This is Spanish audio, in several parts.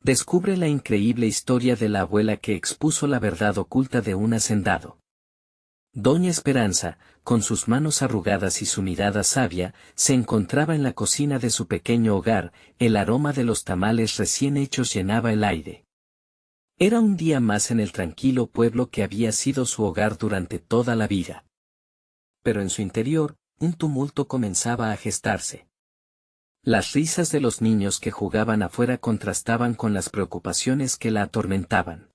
Descubre la increíble historia de la abuela que expuso la verdad oculta de un hacendado. Doña Esperanza, con sus manos arrugadas y su mirada sabia, se encontraba en la cocina de su pequeño hogar. El aroma de los tamales recién hechos llenaba el aire. Era un día más en el tranquilo pueblo que había sido su hogar durante toda la vida. Pero en su interior, un tumulto comenzaba a gestarse. Las risas de los niños que jugaban afuera contrastaban con las preocupaciones que la atormentaban.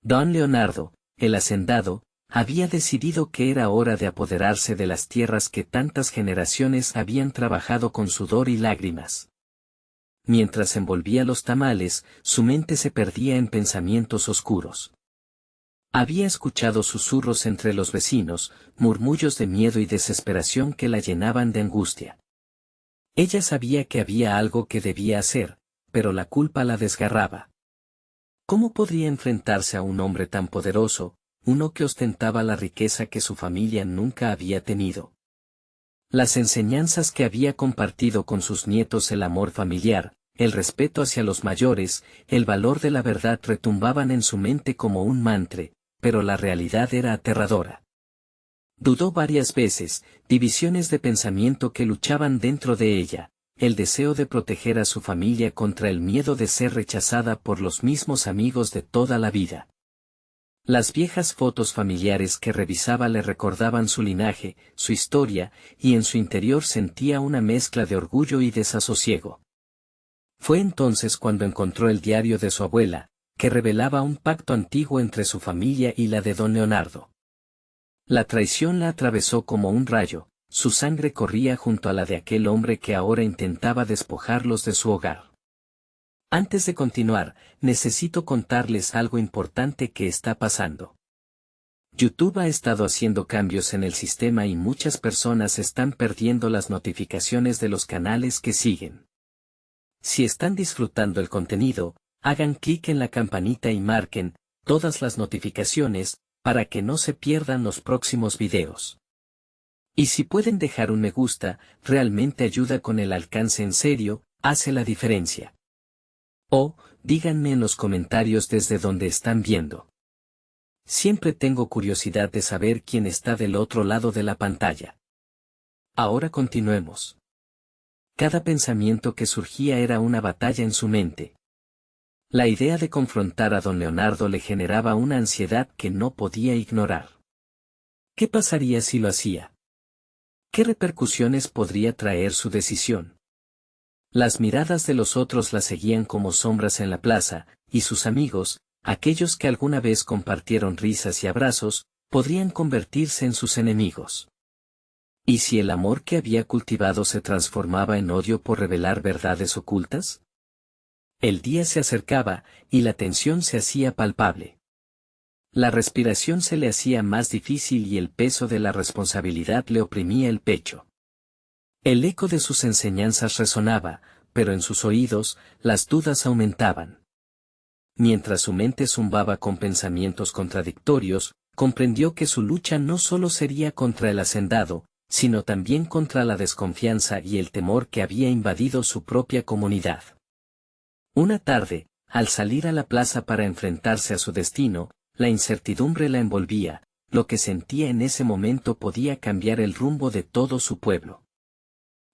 Don Leonardo, el hacendado, había decidido que era hora de apoderarse de las tierras que tantas generaciones habían trabajado con sudor y lágrimas. Mientras envolvía los tamales, su mente se perdía en pensamientos oscuros. Había escuchado susurros entre los vecinos, murmullos de miedo y desesperación que la llenaban de angustia. Ella sabía que había algo que debía hacer, pero la culpa la desgarraba. ¿Cómo podría enfrentarse a un hombre tan poderoso, uno que ostentaba la riqueza que su familia nunca había tenido? Las enseñanzas que había compartido con sus nietos, el amor familiar, el respeto hacia los mayores, el valor de la verdad retumbaban en su mente como un mantra, pero la realidad era aterradora. Dudó varias veces, divisiones de pensamiento que luchaban dentro de ella, el deseo de proteger a su familia contra el miedo de ser rechazada por los mismos amigos de toda la vida. Las viejas fotos familiares que revisaba le recordaban su linaje, su historia, y en su interior sentía una mezcla de orgullo y desasosiego. Fue entonces cuando encontró el diario de su abuela, que revelaba un pacto antiguo entre su familia y la de don Leonardo. La traición la atravesó como un rayo, su sangre corría junto a la de aquel hombre que ahora intentaba despojarlos de su hogar. Antes de continuar, necesito contarles algo importante que está pasando. YouTube ha estado haciendo cambios en el sistema y muchas personas están perdiendo las notificaciones de los canales que siguen. Si están disfrutando el contenido, hagan clic en la campanita y marquen todas las notificaciones, para que no se pierdan los próximos videos. Y si pueden dejar un me gusta, realmente ayuda con el alcance, en serio, hace la diferencia. O, díganme en los comentarios desde donde están viendo. Siempre tengo curiosidad de saber quién está del otro lado de la pantalla. Ahora continuemos. Cada pensamiento que surgía era una batalla en su mente. La idea de confrontar a don Leonardo le generaba una ansiedad que no podía ignorar. ¿Qué pasaría si lo hacía? ¿Qué repercusiones podría traer su decisión? Las miradas de los otros la seguían como sombras en la plaza, y sus amigos, aquellos que alguna vez compartieron risas y abrazos, podrían convertirse en sus enemigos. ¿Y si el amor que había cultivado se transformaba en odio por revelar verdades ocultas? El día se acercaba, y la tensión se hacía palpable. La respiración se le hacía más difícil y el peso de la responsabilidad le oprimía el pecho. El eco de sus enseñanzas resonaba, pero en sus oídos, las dudas aumentaban. Mientras su mente zumbaba con pensamientos contradictorios, comprendió que su lucha no solo sería contra el hacendado, sino también contra la desconfianza y el temor que había invadido su propia comunidad. Una tarde, al salir a la plaza para enfrentarse a su destino, la incertidumbre la envolvía, lo que sentía en ese momento podía cambiar el rumbo de todo su pueblo.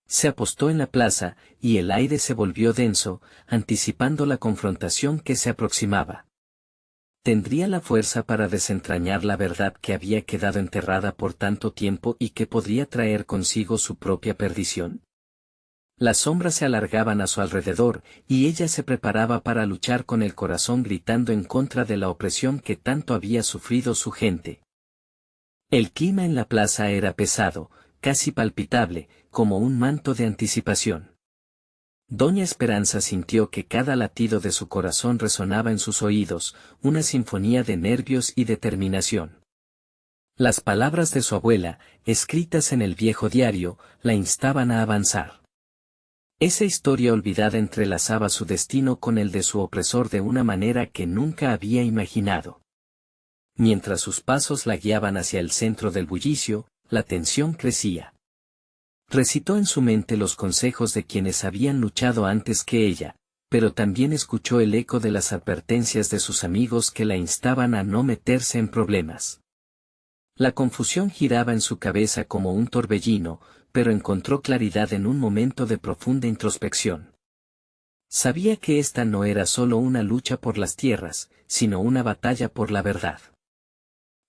Se apostó en la plaza, y el aire se volvió denso, anticipando la confrontación que se aproximaba. ¿Tendría la fuerza para desentrañar la verdad que había quedado enterrada por tanto tiempo y que podría traer consigo su propia perdición? Las sombras se alargaban a su alrededor, y ella se preparaba para luchar con el corazón gritando en contra de la opresión que tanto había sufrido su gente. El clima en la plaza era pesado, casi palpitable, como un manto de anticipación. Doña Esperanza sintió que cada latido de su corazón resonaba en sus oídos, una sinfonía de nervios y determinación. Las palabras de su abuela, escritas en el viejo diario, la instaban a avanzar. Esa historia olvidada entrelazaba su destino con el de su opresor de una manera que nunca había imaginado. Mientras sus pasos la guiaban hacia el centro del bullicio, la tensión crecía. Recitó en su mente los consejos de quienes habían luchado antes que ella, pero también escuchó el eco de las advertencias de sus amigos que la instaban a no meterse en problemas. La confusión giraba en su cabeza como un torbellino, pero encontró claridad en un momento de profunda introspección. Sabía que esta no era solo una lucha por las tierras, sino una batalla por la verdad.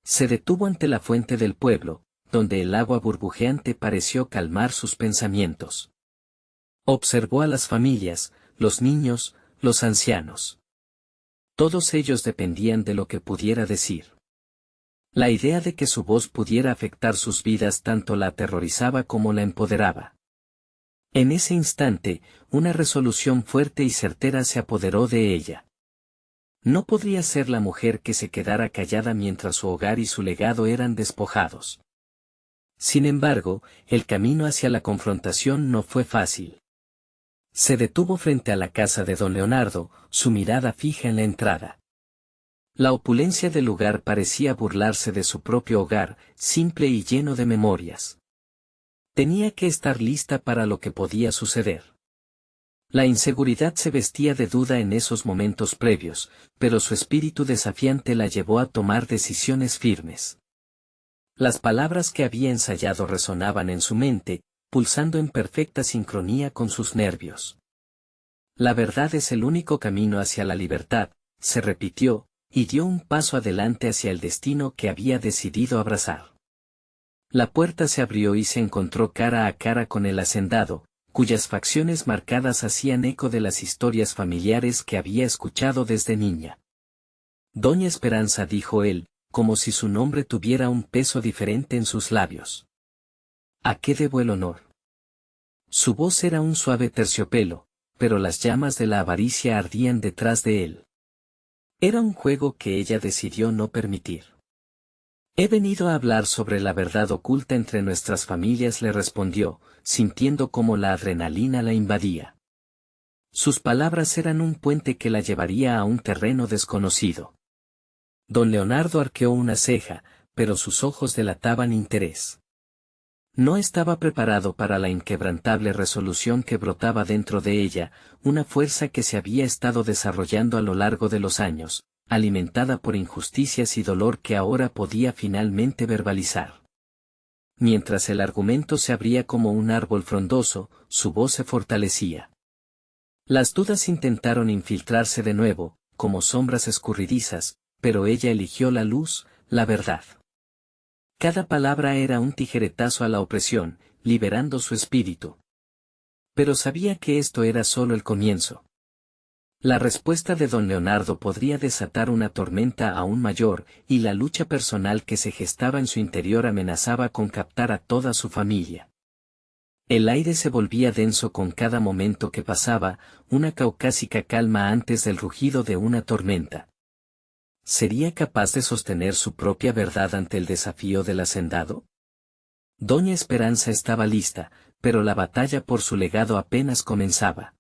Se detuvo ante la fuente del pueblo, donde el agua burbujeante pareció calmar sus pensamientos. Observó a las familias, los niños, los ancianos. Todos ellos dependían de lo que pudiera decir. La idea de que su voz pudiera afectar sus vidas tanto la aterrorizaba como la empoderaba. En ese instante, una resolución fuerte y certera se apoderó de ella. No podría ser la mujer que se quedara callada mientras su hogar y su legado eran despojados. Sin embargo, el camino hacia la confrontación no fue fácil. Se detuvo frente a la casa de don Leonardo, su mirada fija en la entrada. La opulencia del lugar parecía burlarse de su propio hogar, simple y lleno de memorias. Tenía que estar lista para lo que podía suceder. La inseguridad se vestía de duda en esos momentos previos, pero su espíritu desafiante la llevó a tomar decisiones firmes. Las palabras que había ensayado resonaban en su mente, pulsando en perfecta sincronía con sus nervios. La verdad es el único camino hacia la libertad, se repitió, y dio un paso adelante hacia el destino que había decidido abrazar. La puerta se abrió y se encontró cara a cara con el hacendado, cuyas facciones marcadas hacían eco de las historias familiares que había escuchado desde niña. Doña Esperanza, dijo él, como si su nombre tuviera un peso diferente en sus labios. ¿A qué debo el honor? Su voz era un suave terciopelo, pero las llamas de la avaricia ardían detrás de él. Era un juego que ella decidió no permitir. He venido a hablar sobre la verdad oculta entre nuestras familias, le respondió, sintiendo cómo la adrenalina la invadía. Sus palabras eran un puente que la llevaría a un terreno desconocido. Don Leonardo arqueó una ceja, pero sus ojos delataban interés. No estaba preparado para la inquebrantable resolución que brotaba dentro de ella, una fuerza que se había estado desarrollando a lo largo de los años, alimentada por injusticias y dolor que ahora podía finalmente verbalizar. Mientras el argumento se abría como un árbol frondoso, su voz se fortalecía. Las dudas intentaron infiltrarse de nuevo, como sombras escurridizas, pero ella eligió la luz, la verdad. Cada palabra era un tijeretazo a la opresión, liberando su espíritu. Pero sabía que esto era solo el comienzo. La respuesta de don Leonardo podría desatar una tormenta aún mayor, y la lucha personal que se gestaba en su interior amenazaba con captar a toda su familia. El aire se volvía denso con cada momento que pasaba, una caucásica calma antes del rugido de una tormenta. ¿Sería capaz de sostener su propia verdad ante el desafío del hacendado? Doña Esperanza estaba lista, pero la batalla por su legado apenas comenzaba.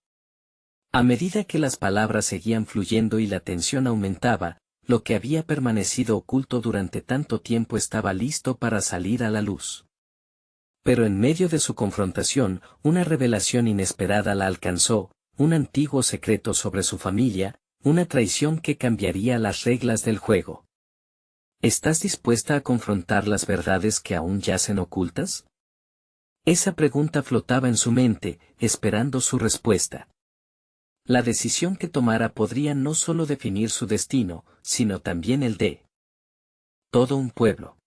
A medida que las palabras seguían fluyendo y la tensión aumentaba, lo que había permanecido oculto durante tanto tiempo estaba listo para salir a la luz. Pero en medio de su confrontación, una revelación inesperada la alcanzó, un antiguo secreto sobre su familia, una traición que cambiaría las reglas del juego. ¿Estás dispuesta a confrontar las verdades que aún yacen ocultas? Esa pregunta flotaba en su mente, esperando su respuesta. La decisión que tomara podría no solo definir su destino, sino también el de todo un pueblo.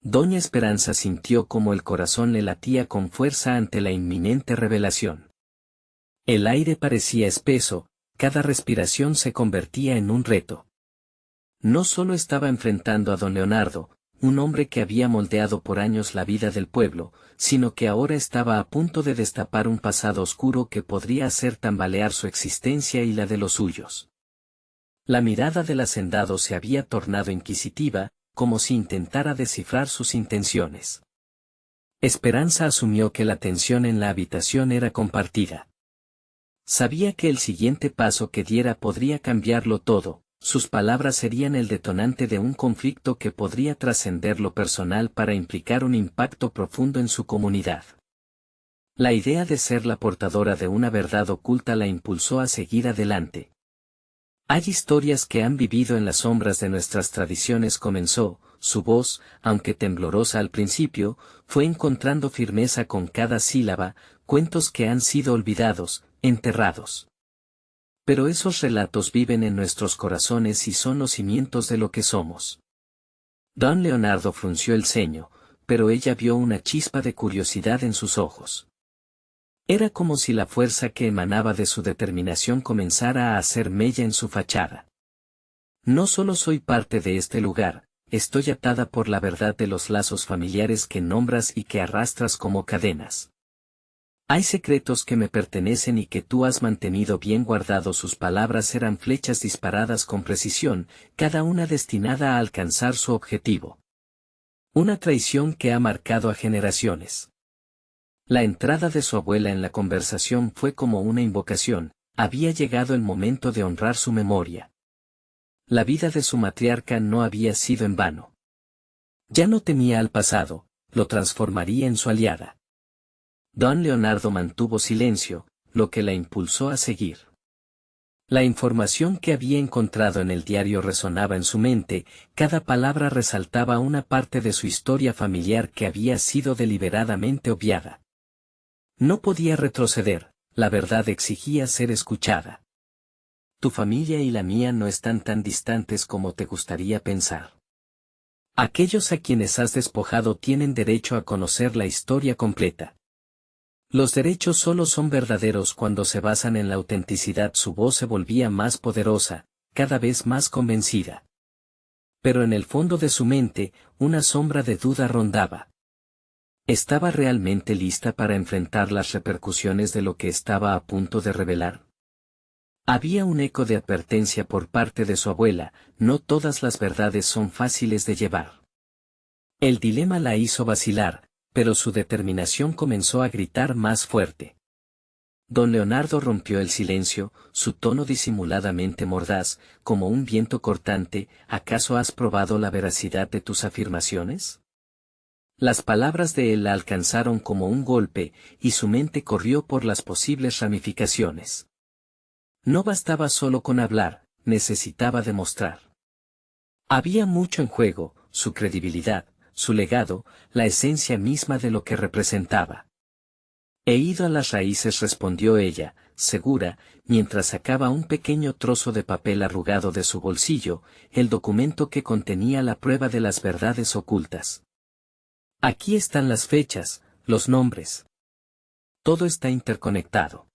Doña Esperanza sintió como el corazón le latía con fuerza ante la inminente revelación. El aire parecía espeso, cada respiración se convertía en un reto. No solo estaba enfrentando a don Leonardo, un hombre que había moldeado por años la vida del pueblo, sino que ahora estaba a punto de destapar un pasado oscuro que podría hacer tambalear su existencia y la de los suyos. La mirada del hacendado se había tornado inquisitiva, como si intentara descifrar sus intenciones. Esperanza asumió que la tensión en la habitación era compartida. Sabía que el siguiente paso que diera podría cambiarlo todo, sus palabras serían el detonante de un conflicto que podría trascender lo personal para implicar un impacto profundo en su comunidad. La idea de ser la portadora de una verdad oculta la impulsó a seguir adelante. Hay historias que han vivido en las sombras de nuestras tradiciones, comenzó. Su voz, aunque temblorosa al principio, fue encontrando firmeza con cada sílaba, cuentos que han sido olvidados, enterrados. Pero esos relatos viven en nuestros corazones y son los cimientos de lo que somos. Don Leonardo frunció el ceño, pero ella vio una chispa de curiosidad en sus ojos. Era como si la fuerza que emanaba de su determinación comenzara a hacer mella en su fachada. No solo soy parte de este lugar, estoy atada por la verdad de los lazos familiares que nombras y que arrastras como cadenas. Hay secretos que me pertenecen y que tú has mantenido bien guardados. Sus palabras eran flechas disparadas con precisión, cada una destinada a alcanzar su objetivo. Una traición que ha marcado a generaciones. La entrada de su abuela en la conversación fue como una invocación, había llegado el momento de honrar su memoria. La vida de su matriarca no había sido en vano. Ya no temía al pasado, lo transformaría en su aliada. Don Leonardo mantuvo silencio, lo que la impulsó a seguir. La información que había encontrado en el diario resonaba en su mente, cada palabra resaltaba una parte de su historia familiar que había sido deliberadamente obviada. No podía retroceder, la verdad exigía ser escuchada. Tu familia y la mía no están tan distantes como te gustaría pensar. Aquellos a quienes has despojado tienen derecho a conocer la historia completa. Los derechos solo son verdaderos cuando se basan en la autenticidad. Su voz se volvía más poderosa, cada vez más convencida. Pero en el fondo de su mente, una sombra de duda rondaba. ¿Estaba realmente lista para enfrentar las repercusiones de lo que estaba a punto de revelar? Había un eco de advertencia por parte de su abuela, no todas las verdades son fáciles de llevar. El dilema la hizo vacilar, pero su determinación comenzó a gritar más fuerte. Don Leonardo rompió el silencio, su tono disimuladamente mordaz, como un viento cortante. ¿Acaso has probado la veracidad de tus afirmaciones? Las palabras de él la alcanzaron como un golpe, y su mente corrió por las posibles ramificaciones. No bastaba solo con hablar, necesitaba demostrar. Había mucho en juego, su credibilidad, su legado, la esencia misma de lo que representaba. He ido a las raíces, respondió ella, segura, mientras sacaba un pequeño trozo de papel arrugado de su bolsillo, el documento que contenía la prueba de las verdades ocultas. Aquí están las fechas, los nombres. Todo está interconectado.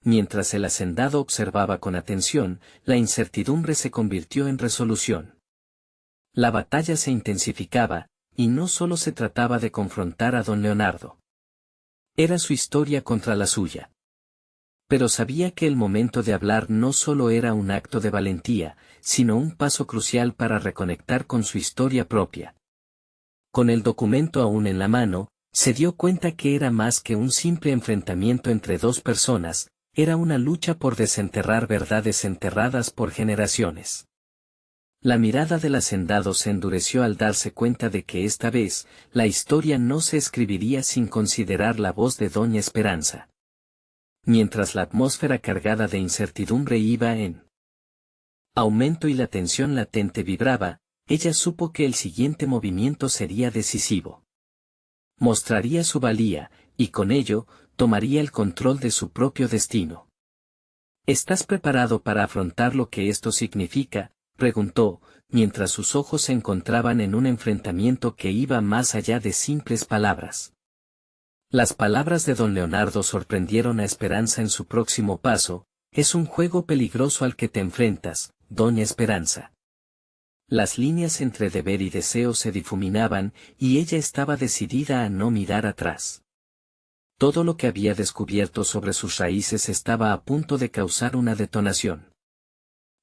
Mientras el hacendado observaba con atención, la incertidumbre se convirtió en resolución. La batalla se intensificaba, y no solo se trataba de confrontar a don Leonardo. Era su historia contra la suya. Pero sabía que el momento de hablar no solo era un acto de valentía, sino un paso crucial para reconectar con su historia propia. Con el documento aún en la mano, se dio cuenta que era más que un simple enfrentamiento entre dos personas, era una lucha por desenterrar verdades enterradas por generaciones. La mirada del hacendado se endureció al darse cuenta de que esta vez, la historia no se escribiría sin considerar la voz de Doña Esperanza. Mientras la atmósfera cargada de incertidumbre iba en aumento y la tensión latente vibraba, ella supo que el siguiente movimiento sería decisivo. Mostraría su valía, y con ello, tomaría el control de su propio destino. ¿Estás preparado para afrontar lo que esto significa?, preguntó, mientras sus ojos se encontraban en un enfrentamiento que iba más allá de simples palabras. Las palabras de don Leonardo sorprendieron a Esperanza en su próximo paso. Es un juego peligroso al que te enfrentas, doña Esperanza. Las líneas entre deber y deseo se difuminaban, y ella estaba decidida a no mirar atrás. Todo lo que había descubierto sobre sus raíces estaba a punto de causar una detonación.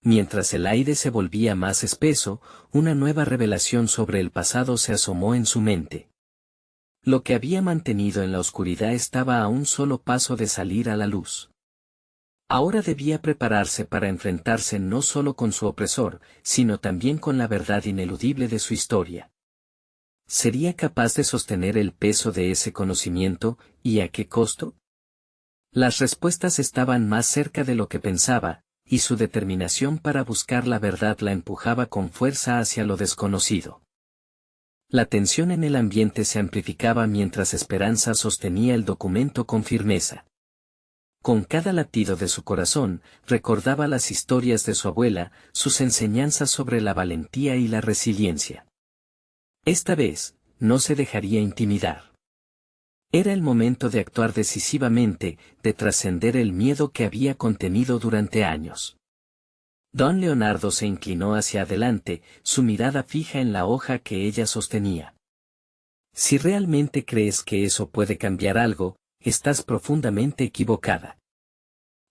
Mientras el aire se volvía más espeso, una nueva revelación sobre el pasado se asomó en su mente. Lo que había mantenido en la oscuridad estaba a un solo paso de salir a la luz. Ahora debía prepararse para enfrentarse no solo con su opresor, sino también con la verdad ineludible de su historia. ¿Sería capaz de sostener el peso de ese conocimiento, y a qué costo? Las respuestas estaban más cerca de lo que pensaba, y su determinación para buscar la verdad la empujaba con fuerza hacia lo desconocido. La tensión en el ambiente se amplificaba mientras Esperanza sostenía el documento con firmeza. Con cada latido de su corazón, recordaba las historias de su abuela, sus enseñanzas sobre la valentía y la resiliencia. Esta vez, no se dejaría intimidar. Era el momento de actuar decisivamente, de trascender el miedo que había contenido durante años. Don Leonardo se inclinó hacia adelante, su mirada fija en la hoja que ella sostenía. Si realmente crees que eso puede cambiar algo, estás profundamente equivocada.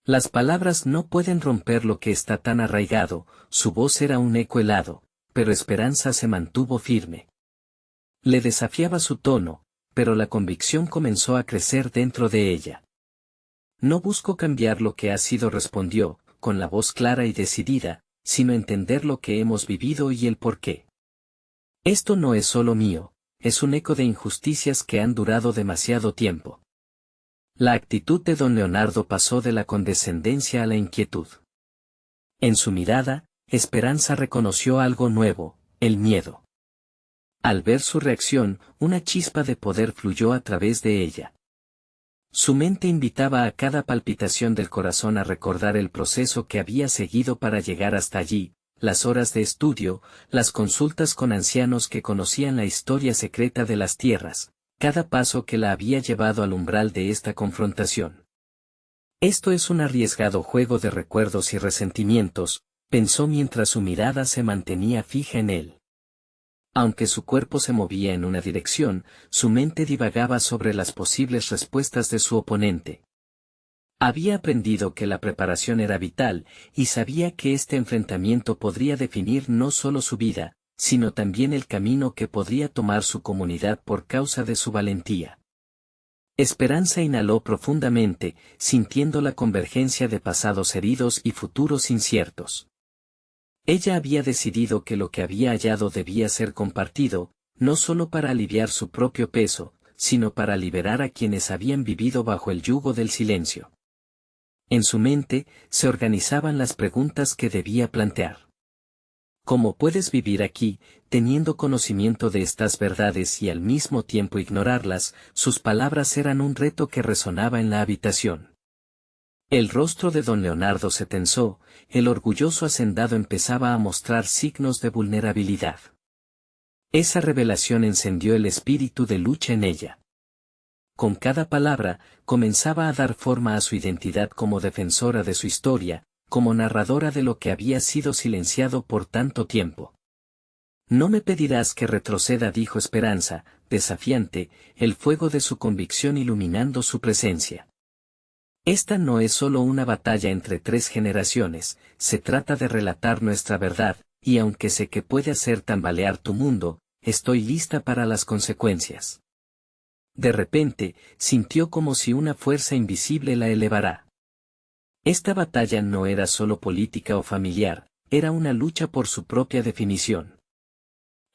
Las palabras no pueden romper lo que está tan arraigado. Su voz era un eco helado, pero Esperanza se mantuvo firme. Le desafiaba su tono, pero la convicción comenzó a crecer dentro de ella. No busco cambiar lo que ha sido, respondió, con la voz clara y decidida, sino entender lo que hemos vivido y el porqué. Esto no es solo mío, es un eco de injusticias que han durado demasiado tiempo. La actitud de don Leonardo pasó de la condescendencia a la inquietud. En su mirada, Esperanza reconoció algo nuevo, el miedo. Al ver su reacción, una chispa de poder fluyó a través de ella. Su mente invitaba a cada palpitación del corazón a recordar el proceso que había seguido para llegar hasta allí, las horas de estudio, las consultas con ancianos que conocían la historia secreta de las tierras, cada paso que la había llevado al umbral de esta confrontación. Esto es un arriesgado juego de recuerdos y resentimientos, pensó mientras su mirada se mantenía fija en él. Aunque su cuerpo se movía en una dirección, su mente divagaba sobre las posibles respuestas de su oponente. Había aprendido que la preparación era vital, y sabía que este enfrentamiento podría definir no solo su vida, sino también el camino que podría tomar su comunidad por causa de su valentía. Esperanza inhaló profundamente, sintiendo la convergencia de pasados heridos y futuros inciertos. Ella había decidido que lo que había hallado debía ser compartido, no solo para aliviar su propio peso, sino para liberar a quienes habían vivido bajo el yugo del silencio. En su mente, se organizaban las preguntas que debía plantear. ¿Cómo puedes vivir aquí, teniendo conocimiento de estas verdades y al mismo tiempo ignorarlas? Sus palabras eran un reto que resonaba en la habitación. El rostro de don Leonardo se tensó, el orgulloso hacendado empezaba a mostrar signos de vulnerabilidad. Esa revelación encendió el espíritu de lucha en ella. Con cada palabra, comenzaba a dar forma a su identidad como defensora de su historia, como narradora de lo que había sido silenciado por tanto tiempo. No me pedirás que retroceda, dijo Esperanza, desafiante, el fuego de su convicción iluminando su presencia. Esta no es solo una batalla entre 3 generaciones, se trata de relatar nuestra verdad, y aunque sé que puede hacer tambalear tu mundo, estoy lista para las consecuencias. De repente, sintió como si una fuerza invisible la elevara. Esta batalla no era solo política o familiar, era una lucha por su propia definición.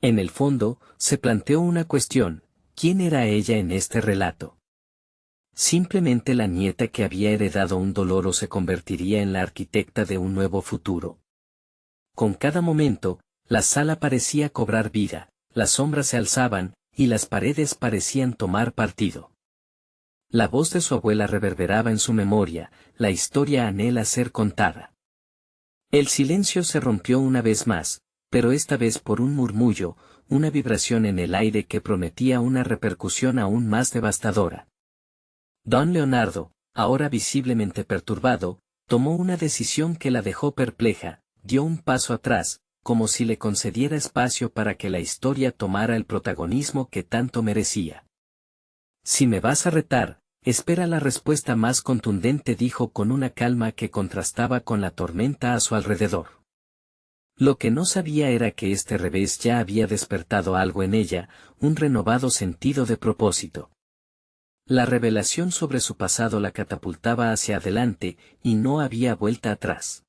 En el fondo, se planteó una cuestión: ¿quién era ella en este relato? ¿Simplemente la nieta que había heredado un dolor o se convertiría en la arquitecta de un nuevo futuro? Con cada momento, la sala parecía cobrar vida, las sombras se alzaban, y las paredes parecían tomar partido. La voz de su abuela reverberaba en su memoria, la historia anhela ser contada. El silencio se rompió una vez más, pero esta vez por un murmullo, una vibración en el aire que prometía una repercusión aún más devastadora. Don Leonardo, ahora visiblemente perturbado, tomó una decisión que la dejó perpleja, dio un paso atrás, como si le concediera espacio para que la historia tomara el protagonismo que tanto merecía. Si me vas a retar, espera la respuesta más contundente, dijo con una calma que contrastaba con la tormenta a su alrededor. Lo que no sabía era que este revés ya había despertado algo en ella, un renovado sentido de propósito. La revelación sobre su pasado la catapultaba hacia adelante, y no había vuelta atrás.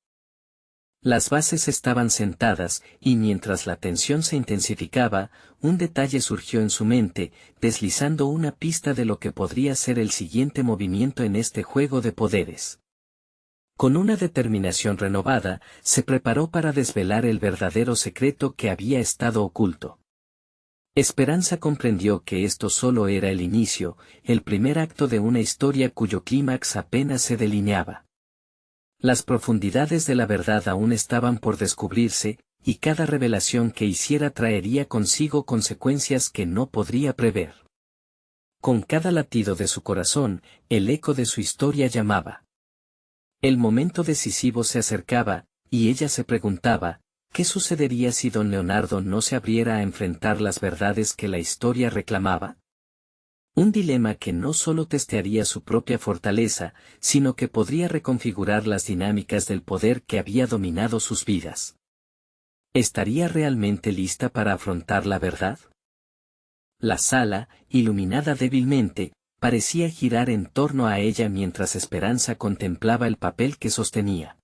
Las bases estaban sentadas, y mientras la tensión se intensificaba, un detalle surgió en su mente, deslizando una pista de lo que podría ser el siguiente movimiento en este juego de poderes. Con una determinación renovada, se preparó para desvelar el verdadero secreto que había estado oculto. Esperanza comprendió que esto solo era el inicio, el primer acto de una historia cuyo clímax apenas se delineaba. Las profundidades de la verdad aún estaban por descubrirse, y cada revelación que hiciera traería consigo consecuencias que no podría prever. Con cada latido de su corazón, el eco de su historia llamaba. El momento decisivo se acercaba, y ella se preguntaba, ¿qué sucedería si don Leonardo no se abriera a enfrentar las verdades que la historia reclamaba? Un dilema que no solo testearía su propia fortaleza, sino que podría reconfigurar las dinámicas del poder que había dominado sus vidas. ¿Estaría realmente lista para afrontar la verdad? La sala, iluminada débilmente, parecía girar en torno a ella mientras Esperanza contemplaba el papel que sostenía.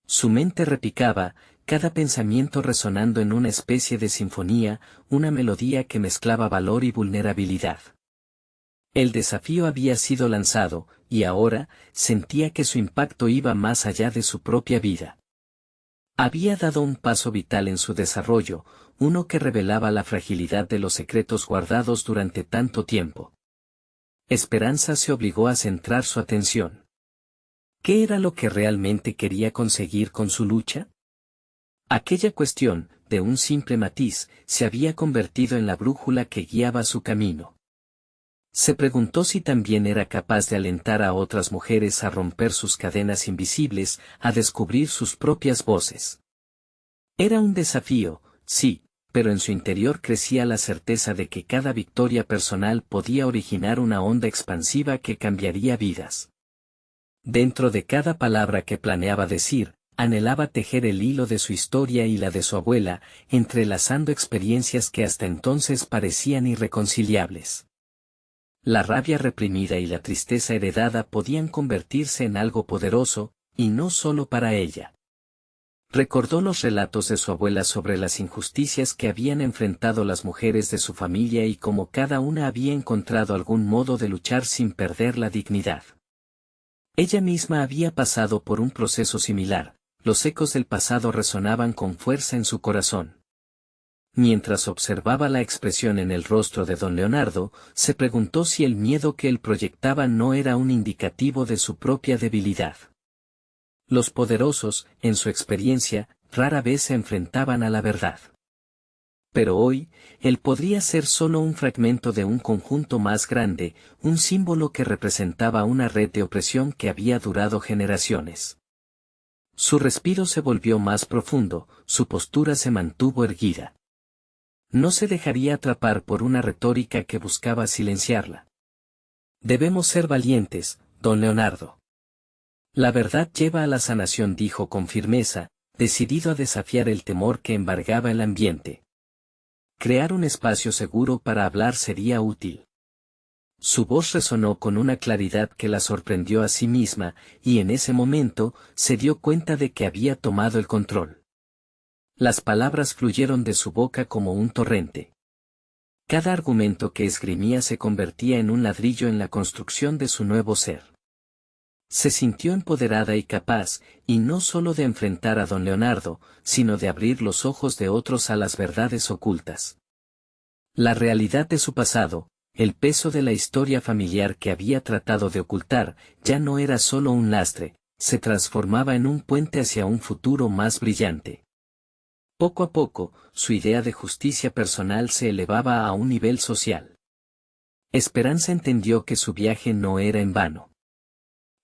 Su mente repicaba, cada pensamiento resonando en una especie de sinfonía, una melodía que mezclaba valor y vulnerabilidad. El desafío había sido lanzado, y ahora, sentía que su impacto iba más allá de su propia vida. Había dado un paso vital en su desarrollo, uno que revelaba la fragilidad de los secretos guardados durante tanto tiempo. Esperanza se obligó a centrar su atención. ¿Qué era lo que realmente quería conseguir con su lucha? Aquella cuestión, de un simple matiz, se había convertido en la brújula que guiaba su camino. Se preguntó si también era capaz de alentar a otras mujeres a romper sus cadenas invisibles, a descubrir sus propias voces. Era un desafío, sí, pero en su interior crecía la certeza de que cada victoria personal podía originar una onda expansiva que cambiaría vidas. Dentro de cada palabra que planeaba decir, anhelaba tejer el hilo de su historia y la de su abuela, entrelazando experiencias que hasta entonces parecían irreconciliables. La rabia reprimida y la tristeza heredada podían convertirse en algo poderoso, y no solo para ella. Recordó los relatos de su abuela sobre las injusticias que habían enfrentado las mujeres de su familia y cómo cada una había encontrado algún modo de luchar sin perder la dignidad. Ella misma había pasado por un proceso similar, los ecos del pasado resonaban con fuerza en su corazón. Mientras observaba la expresión en el rostro de don Leonardo, se preguntó si el miedo que él proyectaba no era un indicativo de su propia debilidad. Los poderosos, en su experiencia, rara vez se enfrentaban a la verdad. Pero hoy, él podría ser solo un fragmento de un conjunto más grande, un símbolo que representaba una red de opresión que había durado generaciones. Su respiro se volvió más profundo, su postura se mantuvo erguida. No se dejaría atrapar por una retórica que buscaba silenciarla. Debemos ser valientes, don Leonardo. La verdad lleva a la sanación, dijo con firmeza, decidido a desafiar el temor que embargaba el ambiente. Crear un espacio seguro para hablar sería útil. Su voz resonó con una claridad que la sorprendió a sí misma, y en ese momento, se dio cuenta de que había tomado el control. Las palabras fluyeron de su boca como un torrente. Cada argumento que esgrimía se convertía en un ladrillo en la construcción de su nuevo ser. Se sintió empoderada y capaz, y no solo de enfrentar a don Leonardo, sino de abrir los ojos de otros a las verdades ocultas. La realidad de su pasado, el peso de la historia familiar que había tratado de ocultar, ya no era solo un lastre, se transformaba en un puente hacia un futuro más brillante. Poco a poco, su idea de justicia personal se elevaba a un nivel social. Esperanza entendió que su viaje no era en vano.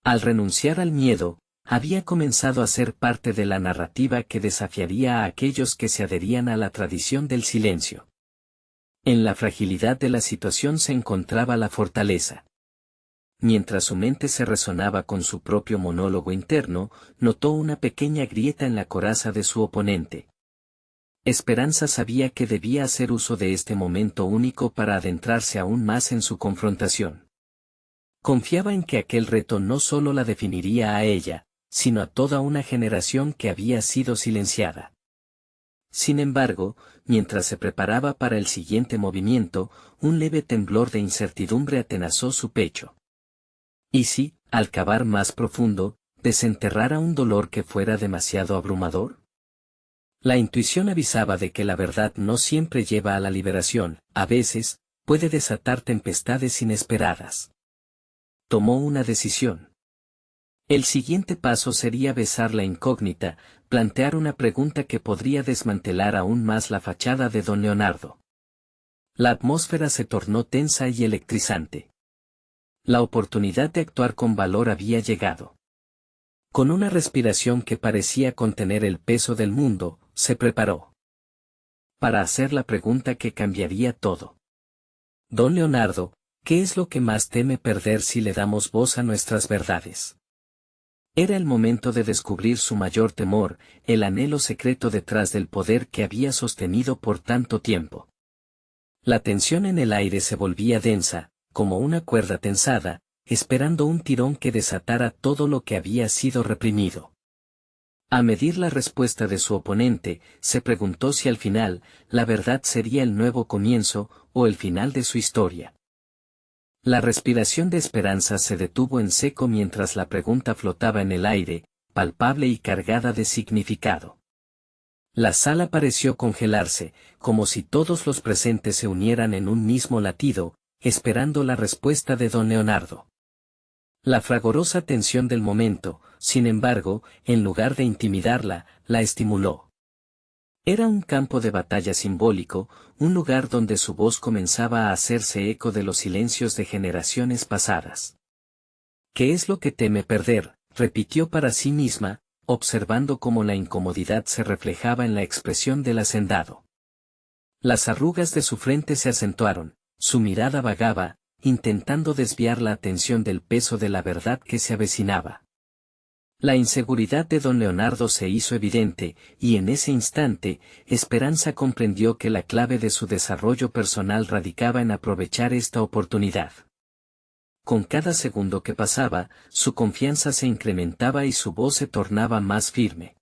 Al renunciar al miedo, había comenzado a ser parte de la narrativa que desafiaría a aquellos que se adherían a la tradición del silencio. En la fragilidad de la situación se encontraba la fortaleza. Mientras su mente se resonaba con su propio monólogo interno, notó una pequeña grieta en la coraza de su oponente. Esperanza sabía que debía hacer uso de este momento único para adentrarse aún más en su confrontación. Confiaba en que aquel reto no solo la definiría a ella, sino a toda una generación que había sido silenciada. Sin embargo, mientras se preparaba para el siguiente movimiento, un leve temblor de incertidumbre atenazó su pecho. ¿Y si, al cavar más profundo, desenterrara un dolor que fuera demasiado abrumador? La intuición avisaba de que la verdad no siempre lleva a la liberación, a veces, puede desatar tempestades inesperadas. Tomó una decisión. El siguiente paso sería besar la incógnita, plantear una pregunta que podría desmantelar aún más la fachada de don Leonardo. La atmósfera se tornó tensa y electrizante. La oportunidad de actuar con valor había llegado. Con una respiración que parecía contener el peso del mundo, se preparó para hacer la pregunta que cambiaría todo. Don Leonardo, ¿qué es lo que más teme perder si le damos voz a nuestras verdades? Era el momento de descubrir su mayor temor, el anhelo secreto detrás del poder que había sostenido por tanto tiempo. La tensión en el aire se volvía densa, como una cuerda tensada, esperando un tirón que desatara todo lo que había sido reprimido. A medir la respuesta de su oponente, se preguntó si al final, la verdad sería el nuevo comienzo, o el final de su historia. La respiración de esperanza se detuvo en seco mientras la pregunta flotaba en el aire, palpable y cargada de significado. La sala pareció congelarse, como si todos los presentes se unieran en un mismo latido, esperando la respuesta de don Leonardo. La fragorosa tensión del momento, sin embargo, en lugar de intimidarla, la estimuló. Era un campo de batalla simbólico, un lugar donde su voz comenzaba a hacerse eco de los silencios de generaciones pasadas. ¿Qué es lo que teme perder?, repitió para sí misma, observando cómo la incomodidad se reflejaba en la expresión del hacendado. Las arrugas de su frente se acentuaron, su mirada vagaba, intentando desviar la atención del peso de la verdad que se avecinaba. La inseguridad de don Leonardo se hizo evidente, y en ese instante, Esperanza comprendió que la clave de su desarrollo personal radicaba en aprovechar esta oportunidad. Con cada segundo que pasaba, su confianza se incrementaba y su voz se tornaba más firme.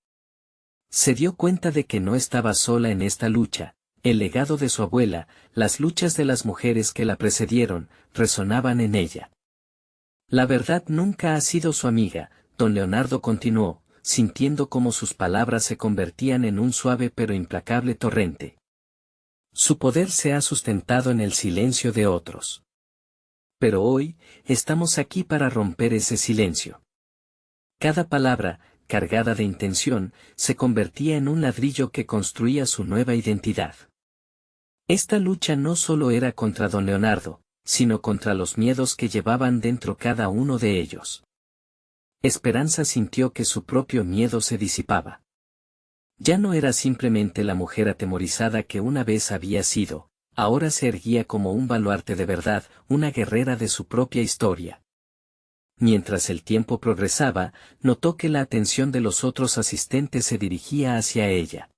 Se dio cuenta de que no estaba sola en esta lucha, el legado de su abuela, las luchas de las mujeres que la precedieron, resonaban en ella. La verdad nunca ha sido su amiga, don Leonardo continuó, sintiendo cómo sus palabras se convertían en un suave pero implacable torrente. Su poder se ha sustentado en el silencio de otros. Pero hoy, estamos aquí para romper ese silencio. Cada palabra, cargada de intención, se convertía en un ladrillo que construía su nueva identidad. Esta lucha no solo era contra don Leonardo, sino contra los miedos que llevaban dentro cada uno de ellos. Esperanza sintió que su propio miedo se disipaba. Ya no era simplemente la mujer atemorizada que una vez había sido, ahora se erguía como un baluarte de verdad, una guerrera de su propia historia. Mientras el tiempo progresaba, notó que la atención de los otros asistentes se dirigía hacia ella.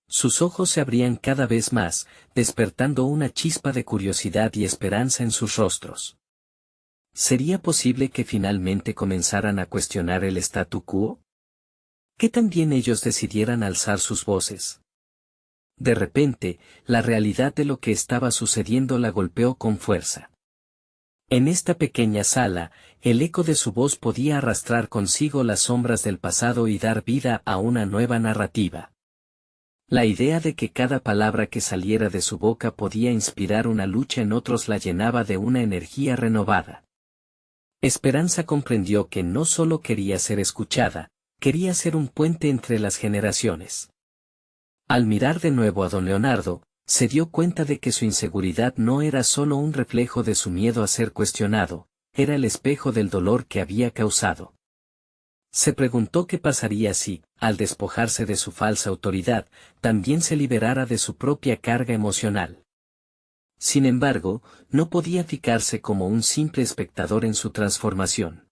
Sus ojos se abrían cada vez más, despertando una chispa de curiosidad y esperanza en sus rostros. ¿Sería posible que finalmente comenzaran a cuestionar el statu quo? ¿Que también ellos decidieran alzar sus voces? De repente, la realidad de lo que estaba sucediendo la golpeó con fuerza. En esta pequeña sala, el eco de su voz podía arrastrar consigo las sombras del pasado y dar vida a una nueva narrativa. La idea de que cada palabra que saliera de su boca podía inspirar una lucha en otros la llenaba de una energía renovada. Esperanza comprendió que no solo quería ser escuchada, quería ser un puente entre las generaciones. Al mirar de nuevo a don Leonardo, se dio cuenta de que su inseguridad no era solo un reflejo de su miedo a ser cuestionado, era el espejo del dolor que había causado. Se preguntó qué pasaría si, al despojarse de su falsa autoridad, también se liberara de su propia carga emocional. Sin embargo, no podía fijarse como un simple espectador en su transformación.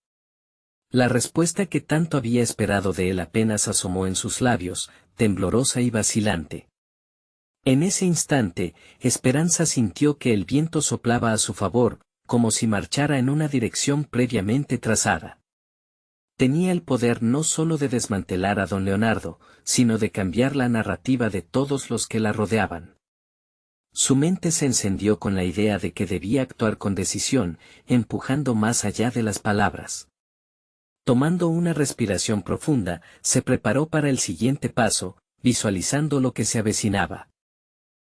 La respuesta que tanto había esperado de él apenas asomó en sus labios, temblorosa y vacilante. En ese instante, Esperanza sintió que el viento soplaba a su favor, como si marchara en una dirección previamente trazada. Tenía el poder no solo de desmantelar a don Leonardo, sino de cambiar la narrativa de todos los que la rodeaban. Su mente se encendió con la idea de que debía actuar con decisión, empujando más allá de las palabras. Tomando una respiración profunda, se preparó para el siguiente paso, visualizando lo que se avecinaba.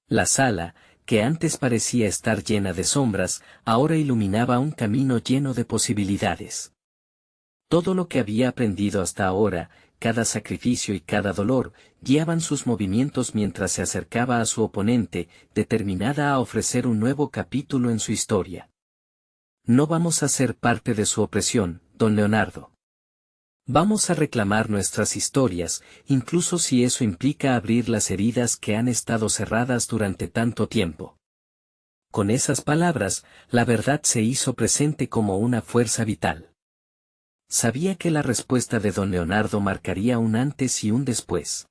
La sala, que antes parecía estar llena de sombras, ahora iluminaba un camino lleno de posibilidades. Todo lo que había aprendido hasta ahora, cada sacrificio y cada dolor, guiaban sus movimientos mientras se acercaba a su oponente, determinada a ofrecer un nuevo capítulo en su historia. No vamos a ser parte de su opresión, don Leonardo. Vamos a reclamar nuestras historias, incluso si eso implica abrir las heridas que han estado cerradas durante tanto tiempo. Con esas palabras, la verdad se hizo presente como una fuerza vital. Sabía que la respuesta de don Leonardo marcaría un antes y un después.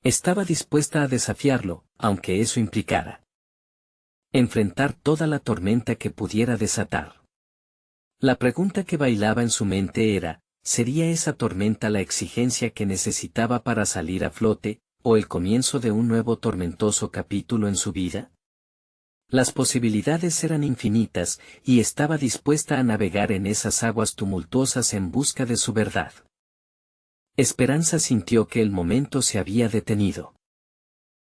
Estaba dispuesta a desafiarlo, aunque eso implicara enfrentar toda la tormenta que pudiera desatar. La pregunta que bailaba en su mente era, ¿sería esa tormenta la exigencia que necesitaba para salir a flote, o el comienzo de un nuevo tormentoso capítulo en su vida? Las posibilidades eran infinitas, y estaba dispuesta a navegar en esas aguas tumultuosas en busca de su verdad. Esperanza sintió que el momento se había detenido.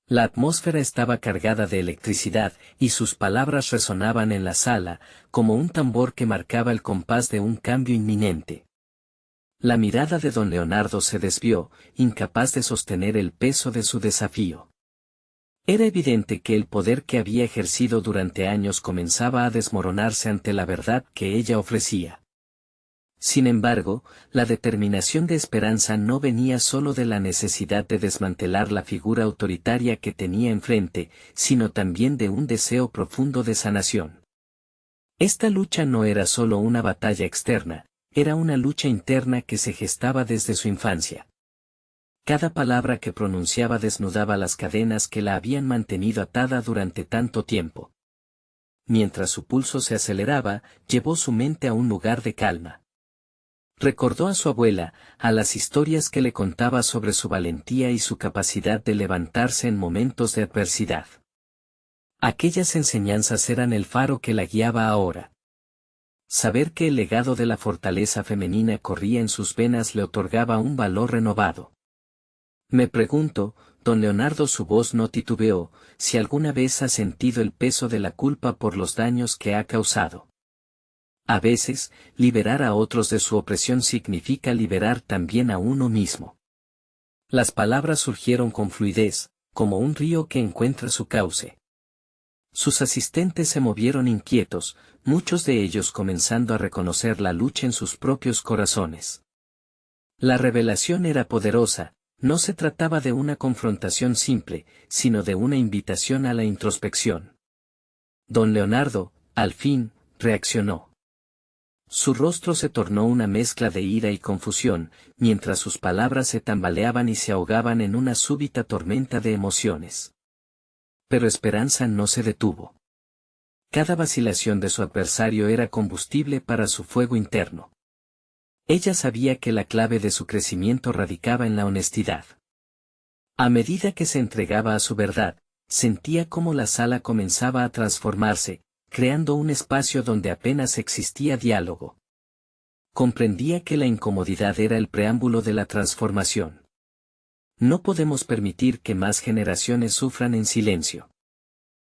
La atmósfera estaba cargada de electricidad, y sus palabras resonaban en la sala, como un tambor que marcaba el compás de un cambio inminente. La mirada de don Leonardo se desvió, incapaz de sostener el peso de su desafío. Era evidente que el poder que había ejercido durante años comenzaba a desmoronarse ante la verdad que ella ofrecía. Sin embargo, la determinación de Esperanza no venía solo de la necesidad de desmantelar la figura autoritaria que tenía enfrente, sino también de un deseo profundo de sanación. Esta lucha no era solo una batalla externa, era una lucha interna que se gestaba desde su infancia. Cada palabra que pronunciaba desnudaba las cadenas que la habían mantenido atada durante tanto tiempo. Mientras su pulso se aceleraba, llevó su mente a un lugar de calma. Recordó a su abuela, a las historias que le contaba sobre su valentía y su capacidad de levantarse en momentos de adversidad. Aquellas enseñanzas eran el faro que la guiaba ahora. Saber que el legado de la fortaleza femenina corría en sus venas le otorgaba un valor renovado. Me pregunto, don Leonardo, su voz no titubeó, si alguna vez ha sentido el peso de la culpa por los daños que ha causado. A veces, liberar a otros de su opresión significa liberar también a uno mismo. Las palabras surgieron con fluidez, como un río que encuentra su cauce. Sus asistentes se movieron inquietos, muchos de ellos comenzando a reconocer la lucha en sus propios corazones. La revelación era poderosa. No se trataba de una confrontación simple, sino de una invitación a la introspección. Don Leonardo, al fin, reaccionó. Su rostro se tornó una mezcla de ira y confusión, mientras sus palabras se tambaleaban y se ahogaban en una súbita tormenta de emociones. Pero Esperanza no se detuvo. Cada vacilación de su adversario era combustible para su fuego interno. Ella sabía que la clave de su crecimiento radicaba en la honestidad. A medida que se entregaba a su verdad, sentía cómo la sala comenzaba a transformarse, creando un espacio donde apenas existía diálogo. Comprendía que la incomodidad era el preámbulo de la transformación. No podemos permitir que más generaciones sufran en silencio.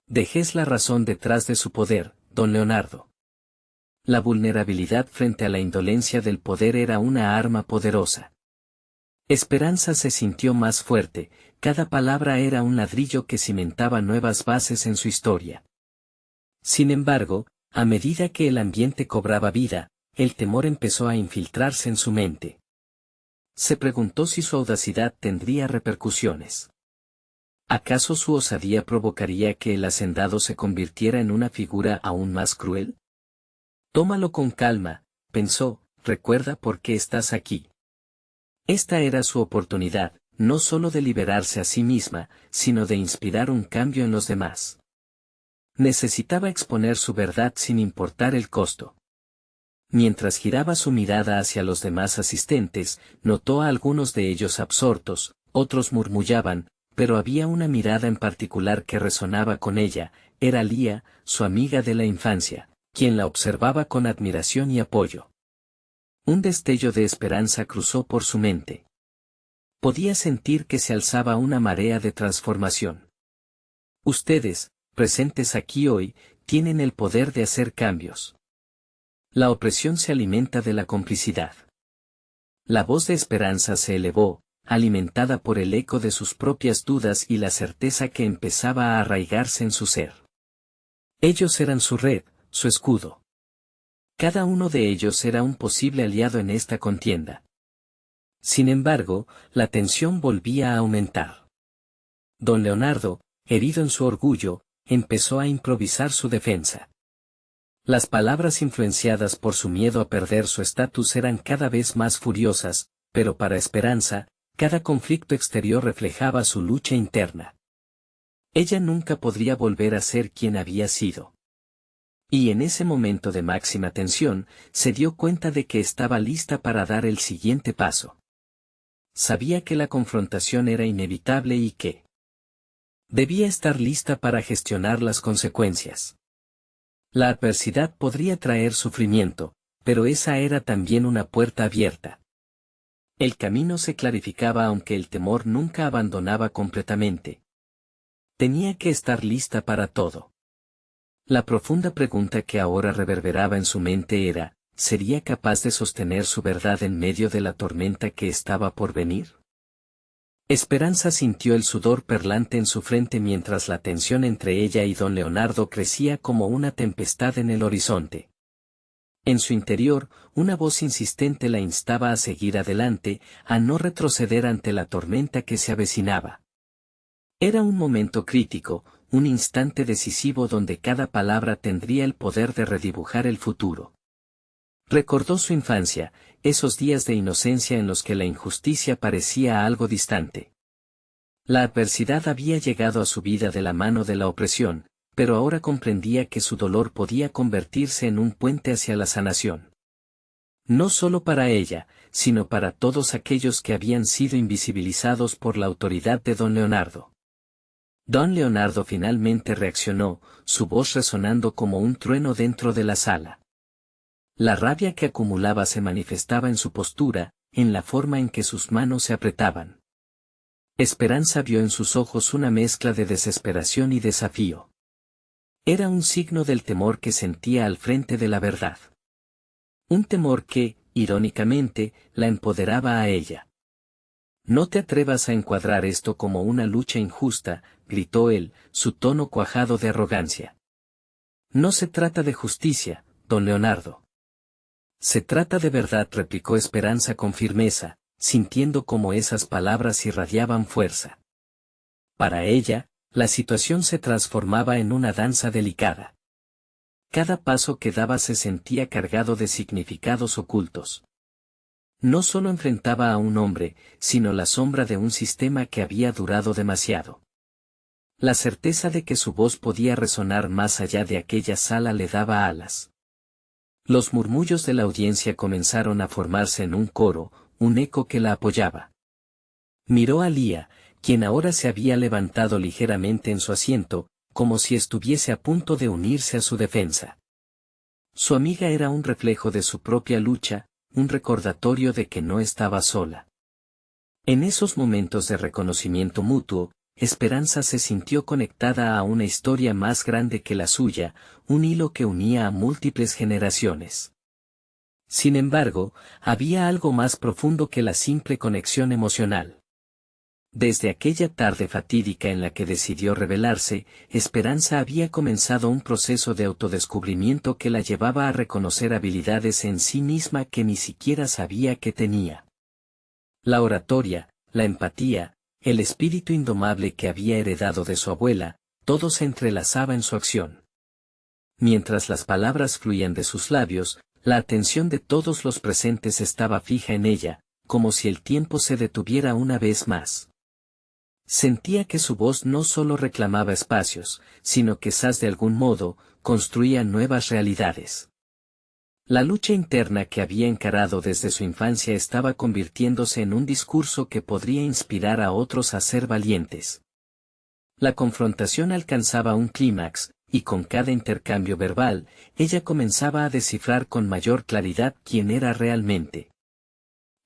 Dejés la razón detrás de su poder, don Leonardo. La vulnerabilidad frente a la indolencia del poder era una arma poderosa. Esperanza se sintió más fuerte, cada palabra era un ladrillo que cimentaba nuevas bases en su historia. Sin embargo, a medida que el ambiente cobraba vida, el temor empezó a infiltrarse en su mente. Se preguntó si su audacidad tendría repercusiones. ¿Acaso su osadía provocaría que el hacendado se convirtiera en una figura aún más cruel? Tómalo con calma, pensó, recuerda por qué estás aquí. Esta era su oportunidad, no solo de liberarse a sí misma, sino de inspirar un cambio en los demás. Necesitaba exponer su verdad sin importar el costo. Mientras giraba su mirada hacia los demás asistentes, notó a algunos de ellos absortos, otros murmullaban, pero había una mirada en particular que resonaba con ella, era Lía, su amiga de la infancia, quien la observaba con admiración y apoyo. Un destello de esperanza cruzó por su mente. Podía sentir que se alzaba una marea de transformación. Ustedes, presentes aquí hoy, tienen el poder de hacer cambios. La opresión se alimenta de la complicidad. La voz de esperanza se elevó, alimentada por el eco de sus propias dudas y la certeza que empezaba a arraigarse en su ser. Ellos eran su red, su escudo. Cada uno de ellos era un posible aliado en esta contienda. Sin embargo, la tensión volvía a aumentar. Don Leonardo, herido en su orgullo, empezó a improvisar su defensa. Las palabras influenciadas por su miedo a perder su estatus eran cada vez más furiosas, pero para Esperanza, cada conflicto exterior reflejaba su lucha interna. Ella nunca podría volver a ser quien había sido. Y en ese momento de máxima tensión, se dio cuenta de que estaba lista para dar el siguiente paso. Sabía que la confrontación era inevitable y que debía estar lista para gestionar las consecuencias. La adversidad podría traer sufrimiento, pero esa era también una puerta abierta. El camino se clarificaba aunque el temor nunca abandonaba completamente. Tenía que estar lista para todo. La profunda pregunta que ahora reverberaba en su mente era, ¿sería capaz de sostener su verdad en medio de la tormenta que estaba por venir? Esperanza sintió el sudor perlante en su frente mientras la tensión entre ella y don Leonardo crecía como una tempestad en el horizonte. En su interior, una voz insistente la instaba a seguir adelante, a no retroceder ante la tormenta que se avecinaba. Era un momento crítico, un instante decisivo donde cada palabra tendría el poder de redibujar el futuro. Recordó su infancia, esos días de inocencia en los que la injusticia parecía algo distante. La adversidad había llegado a su vida de la mano de la opresión, pero ahora comprendía que su dolor podía convertirse en un puente hacia la sanación. No solo para ella, sino para todos aquellos que habían sido invisibilizados por la autoridad de don Leonardo. Don Leonardo finalmente reaccionó, su voz resonando como un trueno dentro de la sala. La rabia que acumulaba se manifestaba en su postura, en la forma en que sus manos se apretaban. Esperanza vio en sus ojos una mezcla de desesperación y desafío. Era un signo del temor que sentía al frente de la verdad. Un temor que, irónicamente, la empoderaba a ella. No te atrevas a encuadrar esto como una lucha injusta, gritó él, su tono cuajado de arrogancia. No se trata de justicia, don Leonardo. Se trata de verdad, replicó Esperanza con firmeza, sintiendo cómo esas palabras irradiaban fuerza. Para ella, la situación se transformaba en una danza delicada. Cada paso que daba se sentía cargado de significados ocultos. No solo enfrentaba a un hombre, sino la sombra de un sistema que había durado demasiado. La certeza de que su voz podía resonar más allá de aquella sala le daba alas. Los murmullos de la audiencia comenzaron a formarse en un coro, un eco que la apoyaba. Miró a Lía, quien ahora se había levantado ligeramente en su asiento, como si estuviese a punto de unirse a su defensa. Su amiga era un reflejo de su propia lucha, un recordatorio de que no estaba sola. En esos momentos de reconocimiento mutuo, Esperanza se sintió conectada a una historia más grande que la suya, un hilo que unía a múltiples generaciones. Sin embargo, había algo más profundo que la simple conexión emocional. Desde aquella tarde fatídica en la que decidió rebelarse, Esperanza había comenzado un proceso de autodescubrimiento que la llevaba a reconocer habilidades en sí misma que ni siquiera sabía que tenía. La oratoria, la empatía, el espíritu indomable que había heredado de su abuela, todo se entrelazaba en su acción. Mientras las palabras fluían de sus labios, la atención de todos los presentes estaba fija en ella, como si el tiempo se detuviera una vez más. Sentía que su voz no solo reclamaba espacios, sino que quizás de algún modo, construía nuevas realidades. La lucha interna que había encarado desde su infancia estaba convirtiéndose en un discurso que podría inspirar a otros a ser valientes. La confrontación alcanzaba un clímax, y con cada intercambio verbal, ella comenzaba a descifrar con mayor claridad quién era realmente.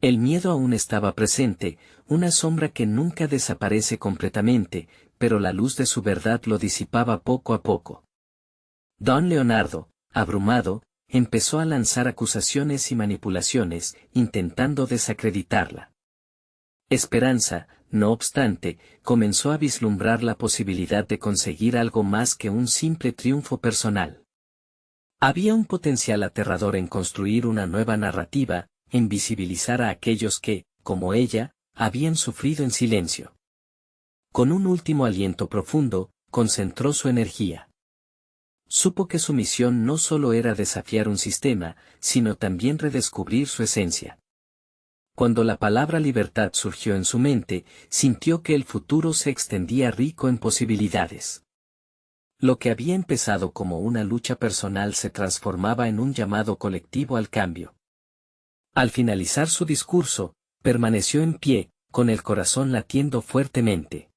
El miedo aún estaba presente, una sombra que nunca desaparece completamente, pero la luz de su verdad lo disipaba poco a poco. Don Leonardo, abrumado, empezó a lanzar acusaciones y manipulaciones, intentando desacreditarla. Esperanza, no obstante, comenzó a vislumbrar la posibilidad de conseguir algo más que un simple triunfo personal. Había un potencial aterrador en construir una nueva narrativa, en visibilizar a aquellos que, como ella, habían sufrido en silencio. Con un último aliento profundo, concentró su energía. Supo que su misión no solo era desafiar un sistema, sino también redescubrir su esencia. Cuando la palabra libertad surgió en su mente, sintió que el futuro se extendía rico en posibilidades. Lo que había empezado como una lucha personal se transformaba en un llamado colectivo al cambio. Al finalizar su discurso, permaneció en pie, con el corazón latiendo fuertemente.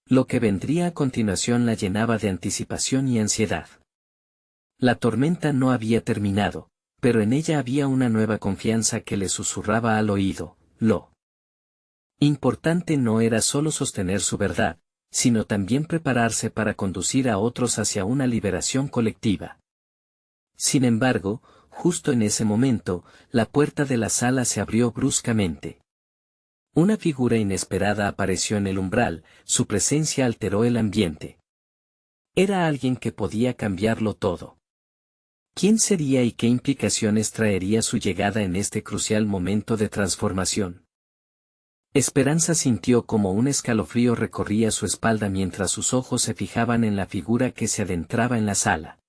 Lo que vendría a continuación la llenaba de anticipación y ansiedad. La tormenta no había terminado, pero en ella había una nueva confianza que le susurraba al oído: lo importante no era solo sostener su verdad, sino también prepararse para conducir a otros hacia una liberación colectiva. Sin embargo, justo en ese momento, la puerta de la sala se abrió bruscamente. Una figura inesperada apareció en el umbral, su presencia alteró el ambiente. Era alguien que podía cambiarlo todo. ¿Quién sería y qué implicaciones traería su llegada en este crucial momento de transformación? Esperanza sintió como un escalofrío recorría su espalda mientras sus ojos se fijaban en la figura que se adentraba en la sala.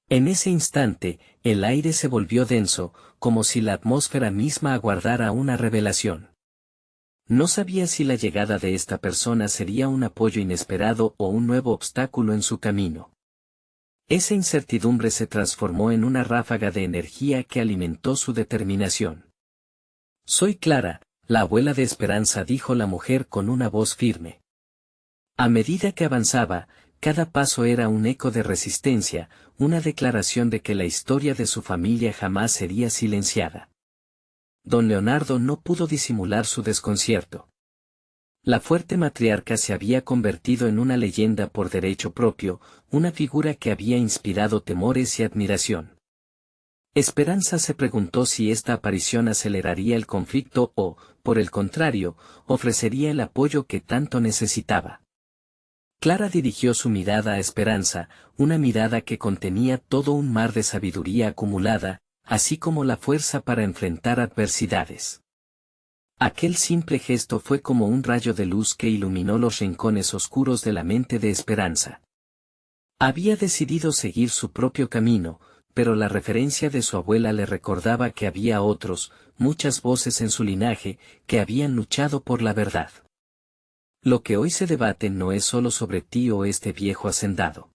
En ese instante, el aire se volvió denso, como si la atmósfera misma aguardara una revelación. No sabía si la llegada de esta persona sería un apoyo inesperado o un nuevo obstáculo en su camino. Esa incertidumbre se transformó en una ráfaga de energía que alimentó su determinación. «Soy Clara, la abuela de Esperanza», dijo la mujer con una voz firme. A medida que avanzaba, cada paso era un eco de resistencia, una declaración de que la historia de su familia jamás sería silenciada. Don Leonardo no pudo disimular su desconcierto. La fuerte matriarca se había convertido en una leyenda por derecho propio, una figura que había inspirado temores y admiración. Esperanza se preguntó si esta aparición aceleraría el conflicto o, por el contrario, ofrecería el apoyo que tanto necesitaba. Clara dirigió su mirada a Esperanza, una mirada que contenía todo un mar de sabiduría acumulada, así como la fuerza para enfrentar adversidades. Aquel simple gesto fue como un rayo de luz que iluminó los rincones oscuros de la mente de Esperanza. Había decidido seguir su propio camino, pero la referencia de su abuela le recordaba que había otros, muchas voces en su linaje, que habían luchado por la verdad. Lo que hoy se debate no es solo sobre ti o este viejo hacendado.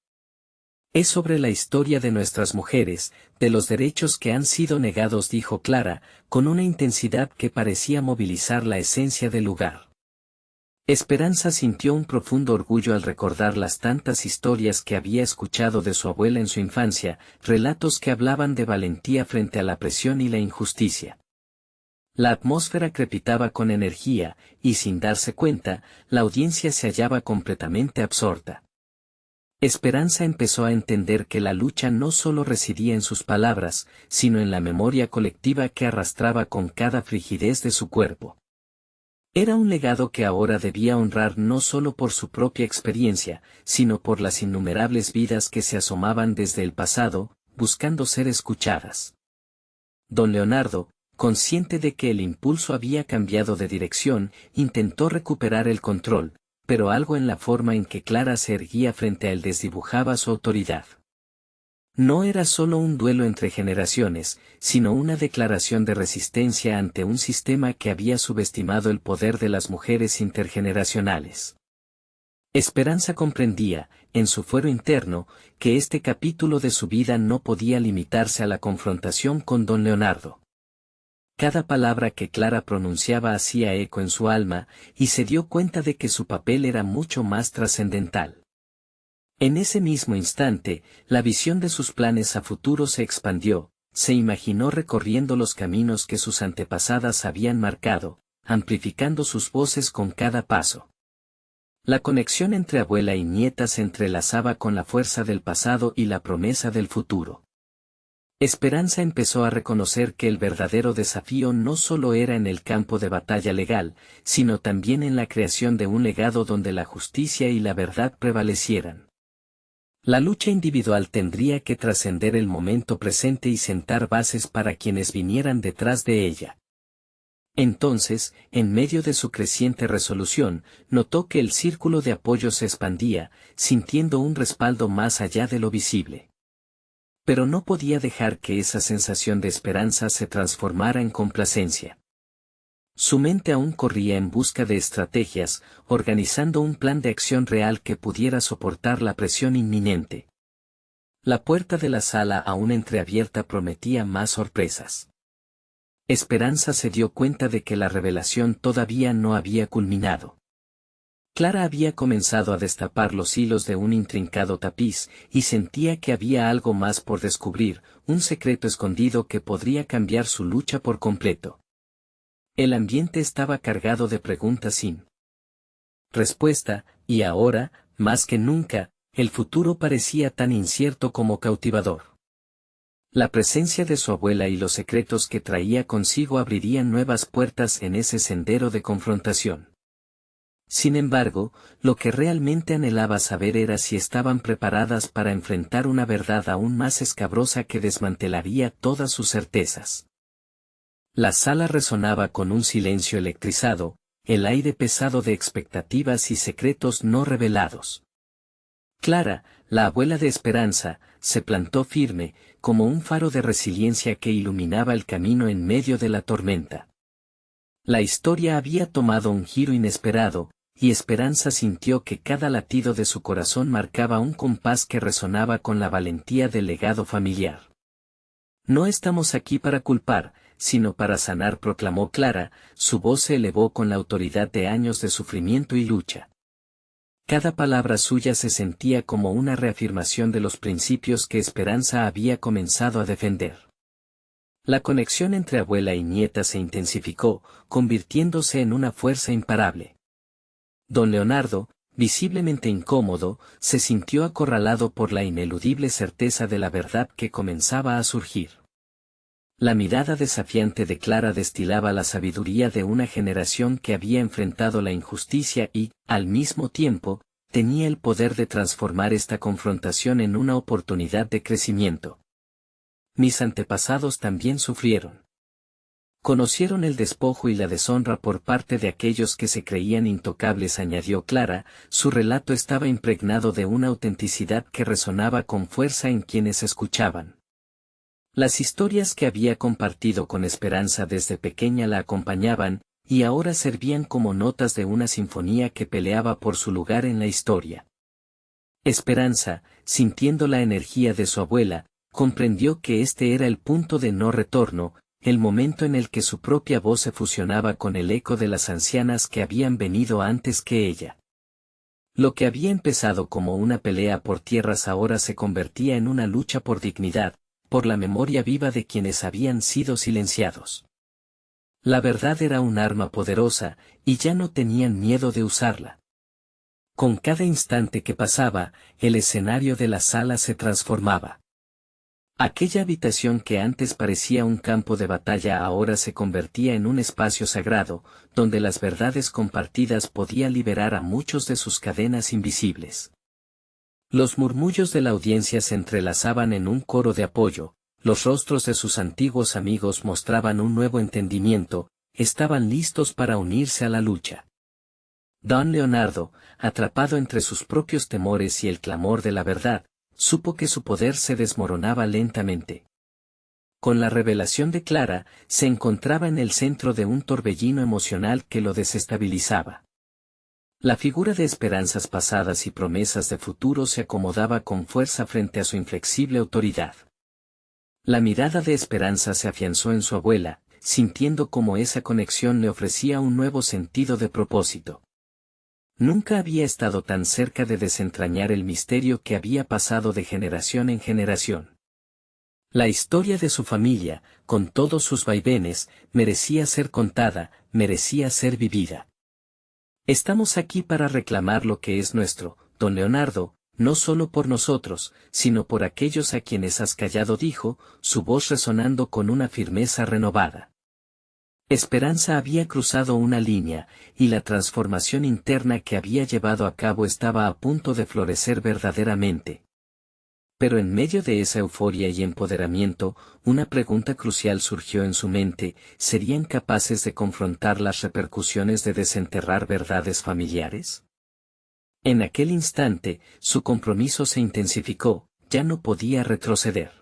Es sobre la historia de nuestras mujeres, de los derechos que han sido negados, dijo Clara, con una intensidad que parecía movilizar la esencia del lugar. Esperanza sintió un profundo orgullo al recordar las tantas historias que había escuchado de su abuela en su infancia, relatos que hablaban de valentía frente a la presión y la injusticia. La atmósfera crepitaba con energía, y sin darse cuenta, la audiencia se hallaba completamente absorta. Esperanza empezó a entender que la lucha no solo residía en sus palabras, sino en la memoria colectiva que arrastraba con cada frigidez de su cuerpo. Era un legado que ahora debía honrar no solo por su propia experiencia, sino por las innumerables vidas que se asomaban desde el pasado, buscando ser escuchadas. Don Leonardo, consciente de que el impulso había cambiado de dirección, intentó recuperar el control, pero algo en la forma en que Clara se erguía frente a él desdibujaba su autoridad. No era solo un duelo entre generaciones, sino una declaración de resistencia ante un sistema que había subestimado el poder de las mujeres intergeneracionales. Esperanza comprendía, en su fuero interno, que este capítulo de su vida no podía limitarse a la confrontación con don Leonardo. Cada palabra que Clara pronunciaba hacía eco en su alma, y se dio cuenta de que su papel era mucho más trascendental. En ese mismo instante, la visión de sus planes a futuro se expandió, se imaginó recorriendo los caminos que sus antepasadas habían marcado, amplificando sus voces con cada paso. La conexión entre abuela y nieta se entrelazaba con la fuerza del pasado y la promesa del futuro. Esperanza empezó a reconocer que el verdadero desafío no solo era en el campo de batalla legal, sino también en la creación de un legado donde la justicia y la verdad prevalecieran. La lucha individual tendría que trascender el momento presente y sentar bases para quienes vinieran detrás de ella. Entonces, en medio de su creciente resolución, notó que el círculo de apoyo se expandía, sintiendo un respaldo más allá de lo visible. Pero no podía dejar que esa sensación de esperanza se transformara en complacencia. Su mente aún corría en busca de estrategias, organizando un plan de acción real que pudiera soportar la presión inminente. La puerta de la sala aún entreabierta prometía más sorpresas. Esperanza se dio cuenta de que la revelación todavía no había culminado. Clara había comenzado a destapar los hilos de un intrincado tapiz, y sentía que había algo más por descubrir, un secreto escondido que podría cambiar su lucha por completo. El ambiente estaba cargado de preguntas sin respuesta, y ahora, más que nunca, el futuro parecía tan incierto como cautivador. La presencia de su abuela y los secretos que traía consigo abrirían nuevas puertas en ese sendero de confrontación. Sin embargo, lo que realmente anhelaba saber era si estaban preparadas para enfrentar una verdad aún más escabrosa que desmantelaría todas sus certezas. La sala resonaba con un silencio electrizado, el aire pesado de expectativas y secretos no revelados. Clara, la abuela de Esperanza, se plantó firme, como un faro de resiliencia que iluminaba el camino en medio de la tormenta. La historia había tomado un giro inesperado, y Esperanza sintió que cada latido de su corazón marcaba un compás que resonaba con la valentía del legado familiar. No estamos aquí para culpar, sino para sanar, proclamó Clara, su voz se elevó con la autoridad de años de sufrimiento y lucha. Cada palabra suya se sentía como una reafirmación de los principios que Esperanza había comenzado a defender. La conexión entre abuela y nieta se intensificó, convirtiéndose en una fuerza imparable. Don Leonardo, visiblemente incómodo, se sintió acorralado por la ineludible certeza de la verdad que comenzaba a surgir. La mirada desafiante de Clara destilaba la sabiduría de una generación que había enfrentado la injusticia y, al mismo tiempo, tenía el poder de transformar esta confrontación en una oportunidad de crecimiento. Mis antepasados también sufrieron. Conocieron el despojo y la deshonra por parte de aquellos que se creían intocables, añadió Clara, su relato estaba impregnado de una autenticidad que resonaba con fuerza en quienes escuchaban. Las historias que había compartido con Esperanza desde pequeña la acompañaban, y ahora servían como notas de una sinfonía que peleaba por su lugar en la historia. Esperanza, sintiendo la energía de su abuela, comprendió que este era el punto de no retorno, el momento en el que su propia voz se fusionaba con el eco de las ancianas que habían venido antes que ella. Lo que había empezado como una pelea por tierras ahora se convertía en una lucha por dignidad, por la memoria viva de quienes habían sido silenciados. La verdad era un arma poderosa, y ya no tenían miedo de usarla. Con cada instante que pasaba, el escenario de la sala se transformaba. Aquella habitación que antes parecía un campo de batalla ahora se convertía en un espacio sagrado, donde las verdades compartidas podían liberar a muchos de sus cadenas invisibles. Los murmullos de la audiencia se entrelazaban en un coro de apoyo, los rostros de sus antiguos amigos mostraban un nuevo entendimiento, estaban listos para unirse a la lucha. Don Leonardo, atrapado entre sus propios temores y el clamor de la verdad, supo que su poder se desmoronaba lentamente. Con la revelación de Clara, se encontraba en el centro de un torbellino emocional que lo desestabilizaba. La figura de esperanzas pasadas y promesas de futuro se acomodaba con fuerza frente a su inflexible autoridad. La mirada de esperanza se afianzó en su abuela, sintiendo cómo esa conexión le ofrecía un nuevo sentido de propósito. Nunca había estado tan cerca de desentrañar el misterio que había pasado de generación en generación. La historia de su familia, con todos sus vaivenes, merecía ser contada, merecía ser vivida. Estamos aquí para reclamar lo que es nuestro, don Leonardo, no solo por nosotros, sino por aquellos a quienes has callado, dijo, su voz resonando con una firmeza renovada. Esperanza había cruzado una línea, y la transformación interna que había llevado a cabo estaba a punto de florecer verdaderamente. Pero en medio de esa euforia y empoderamiento, una pregunta crucial surgió en su mente: ¿serían capaces de confrontar las repercusiones de desenterrar verdades familiares? En aquel instante, su compromiso se intensificó, ya no podía retroceder.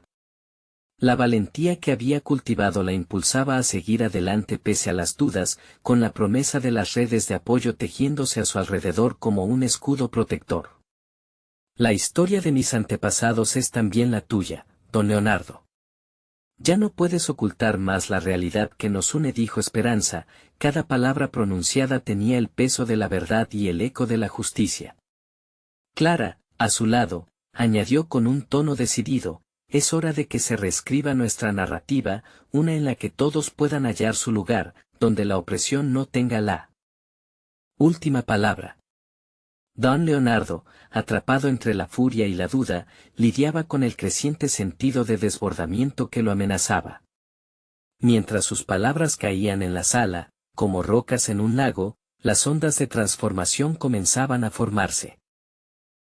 La valentía que había cultivado la impulsaba a seguir adelante pese a las dudas, con la promesa de las redes de apoyo tejiéndose a su alrededor como un escudo protector. La historia de mis antepasados es también la tuya, don Leonardo. Ya no puedes ocultar más la realidad que nos une, dijo Esperanza, cada palabra pronunciada tenía el peso de la verdad y el eco de la justicia. Clara, a su lado, añadió con un tono decidido: es hora de que se reescriba nuestra narrativa, una en la que todos puedan hallar su lugar, donde la opresión no tenga la última palabra. Don Leonardo, atrapado entre la furia y la duda, lidiaba con el creciente sentido de desbordamiento que lo amenazaba. Mientras sus palabras caían en la sala, como rocas en un lago, las ondas de transformación comenzaban a formarse.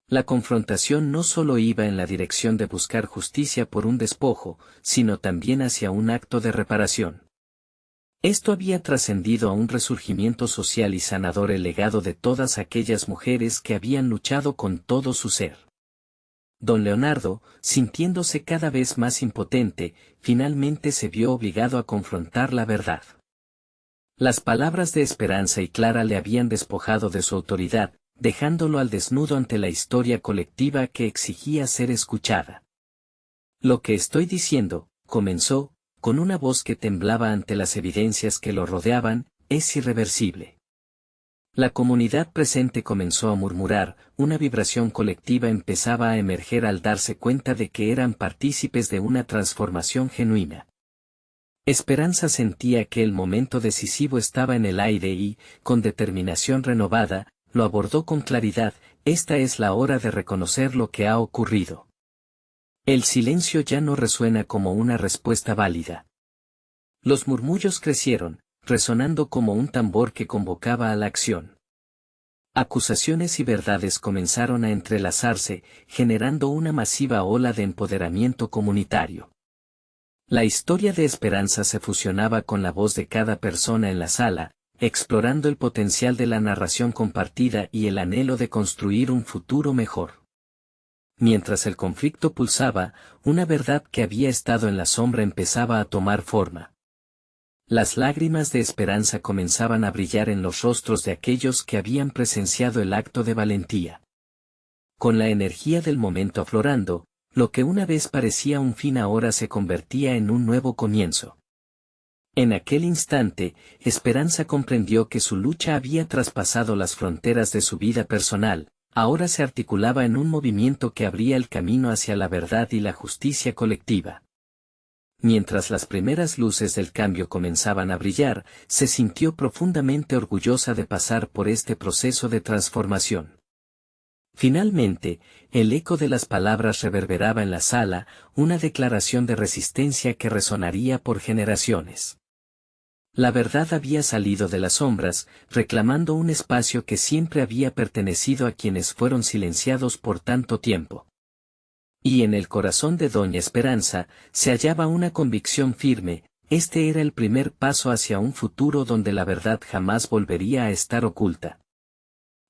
La confrontación no solo iba en la dirección de buscar justicia por un despojo, sino también hacia un acto de reparación. Esto había trascendido a un resurgimiento social y sanador, el legado de todas aquellas mujeres que habían luchado con todo su ser. Don Leonardo, sintiéndose cada vez más impotente, finalmente se vio obligado a confrontar la verdad. Las palabras de Esperanza y Clara le habían despojado de su autoridad, dejándolo al desnudo ante la historia colectiva que exigía ser escuchada. Lo que estoy diciendo, comenzó, con una voz que temblaba ante las evidencias que lo rodeaban, es irreversible. La comunidad presente comenzó a murmurar, una vibración colectiva empezaba a emerger al darse cuenta de que eran partícipes de una transformación genuina. Esperanza sentía que el momento decisivo estaba en el aire y, con determinación renovada, lo abordó con claridad: esta es la hora de reconocer lo que ha ocurrido. El silencio ya no resuena como una respuesta válida. Los murmullos crecieron, resonando como un tambor que convocaba a la acción. Acusaciones y verdades comenzaron a entrelazarse, generando una masiva ola de empoderamiento comunitario. La historia de Esperanza se fusionaba con la voz de cada persona en la sala, explorando el potencial de la narración compartida y el anhelo de construir un futuro mejor. Mientras el conflicto pulsaba, una verdad que había estado en la sombra empezaba a tomar forma. Las lágrimas de Esperanza comenzaban a brillar en los rostros de aquellos que habían presenciado el acto de valentía. Con la energía del momento aflorando, lo que una vez parecía un fin ahora se convertía en un nuevo comienzo. En aquel instante, Esperanza comprendió que su lucha había traspasado las fronteras de su vida personal. Ahora se articulaba en un movimiento que abría el camino hacia la verdad y la justicia colectiva. Mientras las primeras luces del cambio comenzaban a brillar, se sintió profundamente orgullosa de pasar por este proceso de transformación. Finalmente, el eco de las palabras reverberaba en la sala, una declaración de resistencia que resonaría por generaciones. La verdad había salido de las sombras, reclamando un espacio que siempre había pertenecido a quienes fueron silenciados por tanto tiempo. Y en el corazón de doña Esperanza, se hallaba una convicción firme: este era el primer paso hacia un futuro donde la verdad jamás volvería a estar oculta.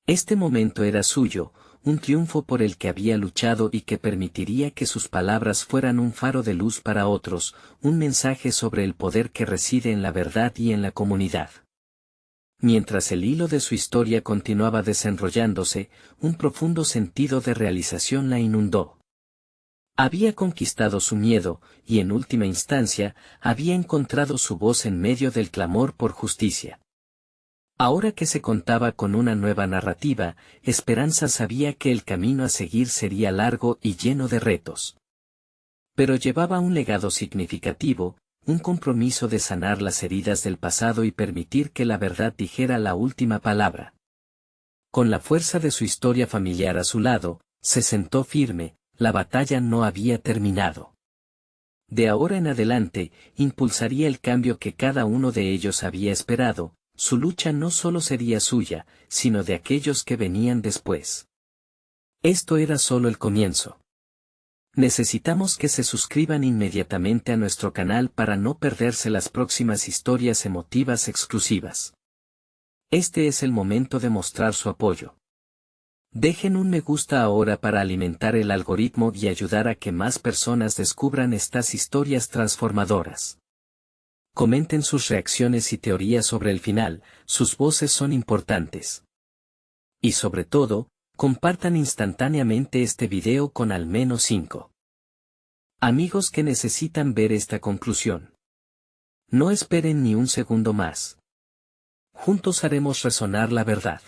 Este momento era suyo, un triunfo por el que había luchado y que permitiría que sus palabras fueran un faro de luz para otros, un mensaje sobre el poder que reside en la verdad y en la comunidad. Mientras el hilo de su historia continuaba desenrollándose, un profundo sentido de realización la inundó. Había conquistado su miedo, y en última instancia, había encontrado su voz en medio del clamor por justicia. Ahora que se contaba con una nueva narrativa, Esperanza sabía que el camino a seguir sería largo y lleno de retos. Pero llevaba un legado significativo, un compromiso de sanar las heridas del pasado y permitir que la verdad dijera la última palabra. Con la fuerza de su historia familiar a su lado, se sentó firme, la batalla no había terminado. De ahora en adelante, impulsaría el cambio que cada uno de ellos había esperado. Su lucha no solo sería suya, sino de aquellos que venían después. Esto era solo el comienzo. Necesitamos que se suscriban inmediatamente a nuestro canal para no perderse las próximas historias emotivas exclusivas. Este es el momento de mostrar su apoyo. Dejen un me gusta ahora para alimentar el algoritmo y ayudar a que más personas descubran estas historias transformadoras. Comenten sus reacciones y teorías sobre el final, sus voces son importantes. Y sobre todo, compartan instantáneamente este video con al menos 5 amigos que necesitan ver esta conclusión. No esperen ni un segundo más. Juntos haremos resonar la verdad.